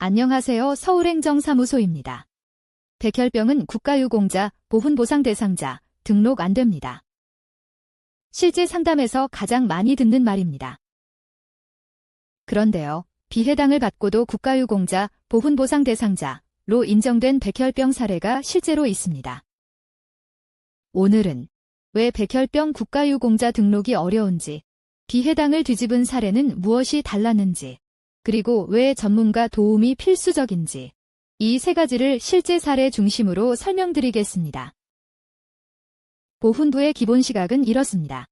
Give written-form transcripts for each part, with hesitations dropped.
안녕하세요. 서울행정사무소입니다. 백혈병은 국가유공자, 보훈보상 대상자, 등록 안 됩니다. 실제 상담에서 가장 많이 듣는 말입니다. 그런데요, 비해당을 받고도 국가유공자, 보훈보상 대상자로 인정된 백혈병 사례가 실제로 있습니다. 오늘은 왜 백혈병 국가유공자 등록이 어려운지, 비해당을 뒤집은 사례는 무엇이 달랐는지, 그리고 왜 전문가 도움이 필수적인지, 이 세 가지를 실제 사례 중심으로 설명드리겠습니다. 보훈부의 기본 시각은 이렇습니다.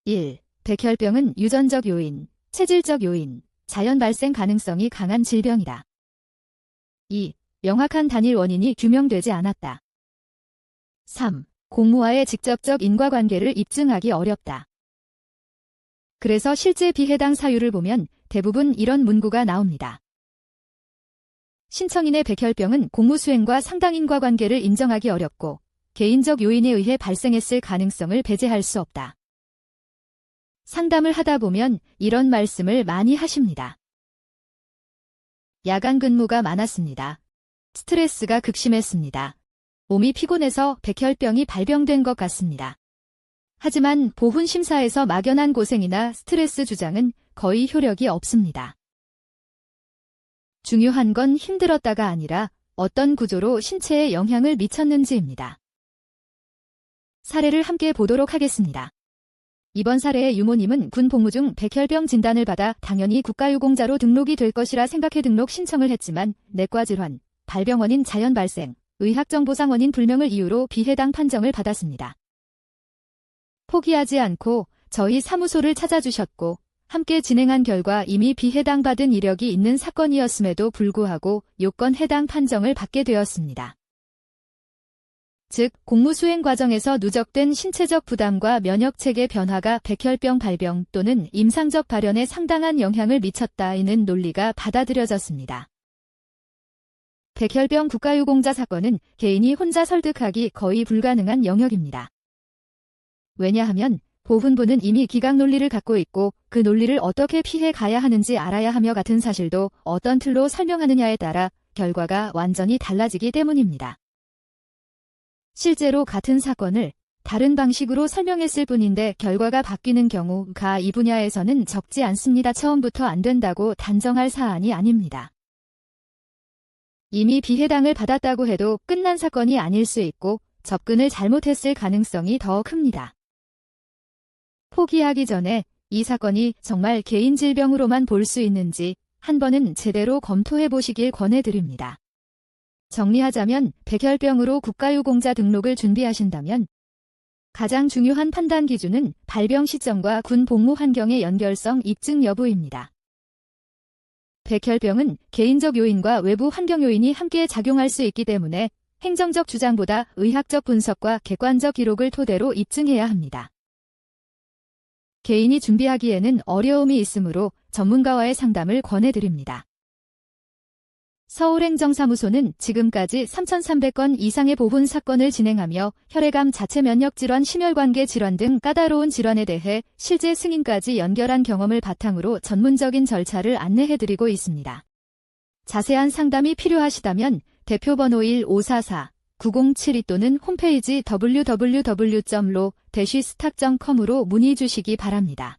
1. 백혈병은 유전적 요인, 체질적 요인, 자연 발생 가능성이 강한 질병이다. 2. 명확한 단일 원인이 규명되지 않았다. 3. 공무와의 직접적 인과관계를 입증하기 어렵다. 그래서 실제 비해당 사유를 보면 대부분 이런 문구가 나옵니다. 신청인의 백혈병은 공무수행과 상당 인과관계를 인정하기 어렵고 개인적 요인에 의해 발생했을 가능성을 배제할 수 없다. 상담을 하다 보면 이런 말씀을 많이 하십니다. 야간 근무가 많았습니다. 스트레스가 극심했습니다. 몸이 피곤해서 백혈병이 발병된 것 같습니다. 하지만 보훈심사에서 막연한 고생이나 스트레스 주장은 거의 효력이 없습니다. 중요한 건 힘들었다가 아니라 어떤 구조로 신체에 영향을 미쳤는지입니다. 사례를 함께 보도록 하겠습니다. 이번 사례의 유모님은 군 복무 중 백혈병 진단을 받아 당연히 국가유공자로 등록이 될 것이라 생각해 등록 신청을 했지만 내과 질환, 발병 원인 자연 발생, 의학적 보상 원인 불명을 이유로 비해당 판정을 받았습니다. 포기하지 않고 저희 사무소를 찾아주셨고 함께 진행한 결과 이미 비해당 받은 이력이 있는 사건이었음에도 불구하고 요건 해당 판정을 받게 되었습니다. 즉, 공무수행 과정에서 누적된 신체적 부담과 면역체계 변화가 백혈병 발병 또는 임상적 발현에 상당한 영향을 미쳤다는 논리가 받아들여졌습니다. 백혈병 국가유공자 사건은 개인이 혼자 설득하기 거의 불가능한 영역입니다. 왜냐하면 보훈부는 이미 기각 논리를 갖고 있고 그 논리를 어떻게 피해 가야 하는지 알아야 하며 같은 사실도 어떤 틀로 설명하느냐에 따라 결과가 완전히 달라지기 때문입니다. 실제로 같은 사건을 다른 방식으로 설명했을 뿐인데 결과가 바뀌는 경우가 이 분야에서는 적지 않습니다. 처음부터 안 된다고 단정할 사안이 아닙니다. 이미 비해당을 받았다고 해도 끝난 사건이 아닐 수 있고 접근을 잘못했을 가능성이 더 큽니다. 포기하기 전에 이 사건이 정말 개인 질병으로만 볼 수 있는지 한 번은 제대로 검토해 보시길 권해드립니다. 정리하자면 백혈병으로 국가유공자 등록을 준비하신다면 가장 중요한 판단 기준은 발병 시점과 군 복무 환경의 연결성 입증 여부입니다. 백혈병은 개인적 요인과 외부 환경 요인이 함께 작용할 수 있기 때문에 행정적 주장보다 의학적 분석과 객관적 기록을 토대로 입증해야 합니다. 개인이 준비하기에는 어려움이 있으므로 전문가와의 상담을 권해드립니다. 서울행정사무소는 지금까지 3,300건 이상의 보훈 사건을 진행하며 혈액암 자체 면역 질환, 심혈관계 질환 등 까다로운 질환에 대해 실제 승인까지 연결한 경험을 바탕으로 전문적인 절차를 안내해드리고 있습니다. 자세한 상담이 필요하시다면 대표번호 1544-9072 또는 홈페이지 www.lo-stack.com으로 문의 주시기 바랍니다.